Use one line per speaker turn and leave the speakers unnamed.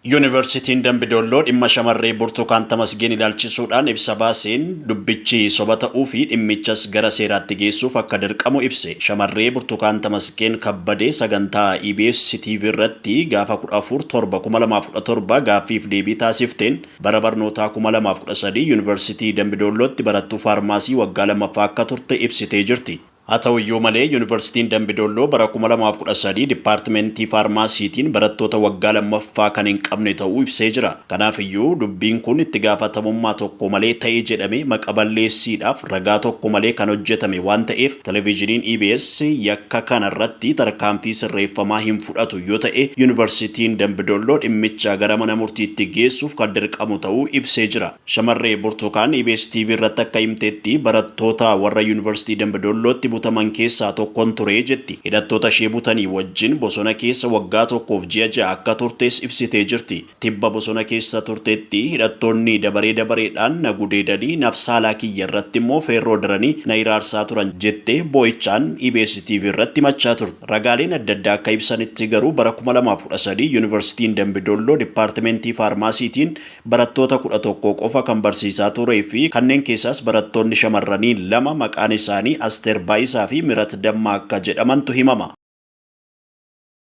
Yuunivarsiitiin Dambidolloo dhimma shamarree Burtukaan Tamasgeen ilaalchisuudhaan ibsa baaseen dubbichi soba ta'uu fi dhimmichas gara seeraatti geessuuf akka dirqamu ibse. Shamarree Burtukaan Tamasgeen kabbadee sagantaa EBS TV irratti gaafa 14/7/2017 gaaffiif deebii taasifteen bara barnootaa 2013 Yuunivarsiitii Dambidollootti barattuu faarmaasii waggaa lammaffaa akka turte ibsitee jirti. haa ta'uyyuu malee Yuunivarsiitiin Dambidolloo bara 2013 Dipaartimentii Faarmaasiitiin barattoota waggaa lammaffaa kan hin qabne ta'uu ibsee jira. Kanaafiyyuu dubbiin kun itti gaafatamummaa tokko malee ta'ee jedhamee maqaballeessiidhaaf ragaa tokko malee kan hojjetame waan ta'eef televezyiiniin EBS yakka kanarratti tarkaanfii sirreeffamaa hin fudhatu yoo ta'e Yuunivarsiitiin Dambidolloo dhimmicha gara mana murtiitti geessuuf kan dirqamu ta'uu ibsee jira. Shamarree Burtukaan EBS TV irratti akka himteetti barattoota warra Yuunivarsiitii Dambidollootti butaman keessaa tokkon ture jetti. Hidhattoota ishee butanii wajjin bosona keessa waggaa tokkoof ji'a ja'a akka turtes ibsitee jirti. Tibba bosona keessa turteetti hidhattoonni dabareedhaan na gudeedanii nafsaalaa kiyya irratti immoo feerroo diranii na iraarsaa turan jettee boo'ichaan EBS TV irratti himachaa turte. Ragaaleen adda addaa akka ibsanitti garuu bara 2013 Yuunivarsiitiin Dambidolloo Dipaartimentii Faarmaasiitiin barattoota 11 qofa kan barsiisaa turee fi kanneen keessaas barattoonni shamarranii 2 maqaan isaanii Asteer Baayisaa fi Mirat Dammaa akka jedhamantu himama.